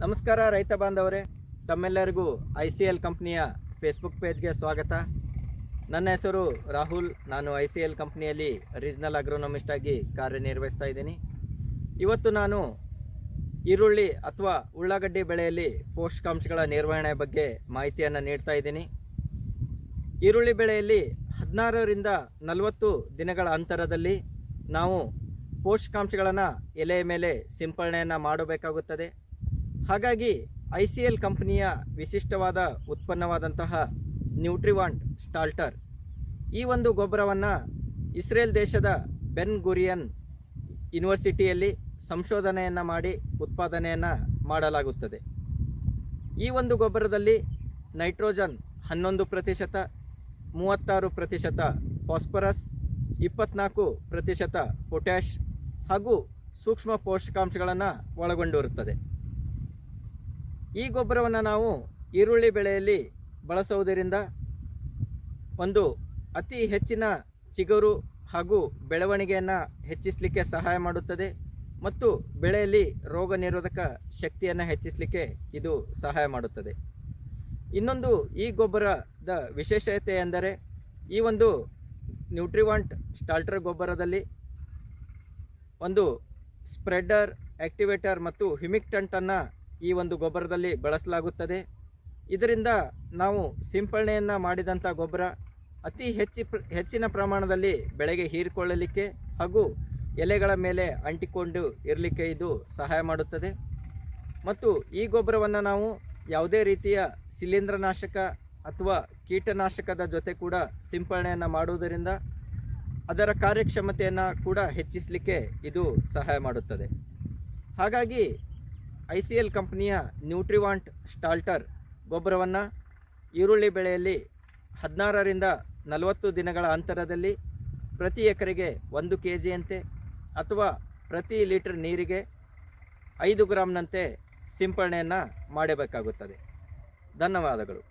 ನಮಸ್ಕಾರ ರೈತ ಬಾಂಧವರೇ, ತಮ್ಮೆಲ್ಲರಿಗೂ ICL ಕಂಪ್ನಿಯ ಫೇಸ್ಬುಕ್ ಪೇಜ್ಗೆ ಸ್ವಾಗತ. ನನ್ನ ಹೆಸರು ರಾಹುಲ್. ನಾನು ICL ಕಂಪ್ನಿಯಲ್ಲಿ ರೀಜನಲ್ ಅಗ್ರೋನಮಿಸ್ಟ್ ಆಗಿ ಕಾರ್ಯನಿರ್ವಹಿಸ್ತಾ ಇದ್ದೀನಿ. ಇವತ್ತು ನಾನು ಈರುಳ್ಳಿ ಅಥವಾ ಉಳ್ಳಾಗಡ್ಡಿ ಬೆಳೆಯಲ್ಲಿ ಪೋಷಕಾಂಶಗಳ ನಿರ್ವಹಣೆ ಬಗ್ಗೆ ಮಾಹಿತಿಯನ್ನು ನೀಡ್ತಾ ಇದ್ದೀನಿ. ಈರುಳ್ಳಿ ಬೆಳೆಯಲ್ಲಿ 16 ರಿಂದ 40 ದಿನಗಳ ಅಂತರದಲ್ಲಿ ನಾವು ಪೋಷಕಾಂಶಗಳನ್ನು ಎಲೆಯ ಮೇಲೆ ಸಿಂಪರಣೆಯನ್ನು ಮಾಡಬೇಕಾಗುತ್ತದೆ. ಹಾಗಾಗಿ ICL ಕಂಪನಿಯ ವಿಶಿಷ್ಟವಾದ ಉತ್ಪನ್ನವಾದಂತಹ ನ್ಯೂಟ್ರಿವಾಂಟ್ ಸ್ಟಾರ್ಟರ್ ಈ ಒಂದು ಗೊಬ್ಬರವನ್ನು ಇಸ್ರೇಲ್ ದೇಶದ ಬೆನ್ ಗುರಿಯನ್ ಯೂನಿವರ್ಸಿಟಿಯಲ್ಲಿ ಸಂಶೋಧನೆಯನ್ನು ಮಾಡಿ ಉತ್ಪಾದನೆಯನ್ನು ಮಾಡಲಾಗುತ್ತದೆ. ಈ ಒಂದು ಗೊಬ್ಬರದಲ್ಲಿ ನೈಟ್ರೋಜನ್ 11%, 36% ಫಾಸ್ಫರಸ್, 24% ಪೊಟ್ಯಾಷ್ ಹಾಗೂ ಸೂಕ್ಷ್ಮ ಪೋಷಕಾಂಶಗಳನ್ನು ಒಳಗೊಂಡಿರುತ್ತದೆ. ಈ ಗೊಬ್ಬರವನ್ನು ನಾವು ಈರುಳ್ಳಿ ಬೆಳೆಯಲ್ಲಿ ಬಳಸುವುದರಿಂದ ಒಂದು ಅತಿ ಹೆಚ್ಚಿನ ಚಿಗುರು ಹಾಗೂ ಬೆಳವಣಿಗೆಯನ್ನು ಹೆಚ್ಚಿಸಲಿಕ್ಕೆ ಸಹಾಯ ಮಾಡುತ್ತದೆ ಮತ್ತು ಬೆಳೆಯಲ್ಲಿ ರೋಗ ನಿರೋಧಕ ಶಕ್ತಿಯನ್ನು ಹೆಚ್ಚಿಸಲಿಕ್ಕೆ ಇದು ಸಹಾಯ ಮಾಡುತ್ತದೆ. ಇನ್ನೊಂದು ಈ ಗೊಬ್ಬರದ ವಿಶೇಷತೆ ಎಂದರೆ ಈ ಒಂದು ನ್ಯೂಟ್ರಿವಾಂಟ್ ಸ್ಟಾರ್ಟರ್ ಗೊಬ್ಬರದಲ್ಲಿ ಒಂದು ಸ್ಪ್ರೆಡರ್, ಆಕ್ಟಿವೇಟರ್ ಮತ್ತು ಹ್ಯೂಮಿಕ್ಟಂಟನ್ನು ಈ ಒಂದು ಗೊಬ್ಬರದಲ್ಲಿ ಬಳಸಲಾಗುತ್ತದೆ. ಇದರಿಂದ ನಾವು ಸಿಂಪರಣೆಯನ್ನು ಮಾಡಿದಂಥ ಗೊಬ್ಬರ ಅತಿ ಹೆಚ್ಚಿನ ಪ್ರಮಾಣದಲ್ಲಿ ಬೆಳೆಗೆ ಹೀರಿಕೊಳ್ಳಲಿಕ್ಕೆ ಹಾಗೂ ಎಲೆಗಳ ಮೇಲೆ ಅಂಟಿಕೊಂಡು ಇರಲಿಕ್ಕೆ ಇದು ಸಹಾಯ ಮಾಡುತ್ತದೆ. ಮತ್ತು ಈ ಗೊಬ್ಬರವನ್ನು ನಾವು ಯಾವುದೇ ರೀತಿಯ ಶಿಲೀಂಧ್ರನಾಶಕ ಅಥವಾ ಕೀಟನಾಶಕದ ಜೊತೆ ಕೂಡ ಸಿಂಪರಣೆಯನ್ನು ಮಾಡುವುದರಿಂದ ಅದರ ಕಾರ್ಯಕ್ಷಮತೆಯನ್ನು ಕೂಡ ಹೆಚ್ಚಿಸಲಿಕ್ಕೆ ಇದು ಸಹಾಯ ಮಾಡುತ್ತದೆ. ಹಾಗಾಗಿ ICL ಕಂಪನಿಯ ನ್ಯೂಟ್ರಿವಾಂಟ್ ಸ್ಟಾರ್ಟರ್ ಗೊಬ್ಬರವನ್ನು ಈರುಳ್ಳಿ ಬೆಳೆಯಲ್ಲಿ 16 ರಿಂದ 40 ದಿನಗಳ ಅಂತರದಲ್ಲಿ ಪ್ರತಿ ಎಕರೆಗೆ 1 kgಯಂತೆ ಅಥವಾ ಪ್ರತಿ ಲೀಟರ್ ನೀರಿಗೆ 5 ಗ್ರಾಂನಂತೆ ಸಿಂಪರಣೆಯನ್ನು ಮಾಡಬೇಕಾಗುತ್ತದೆ. ಧನ್ಯವಾದಗಳು.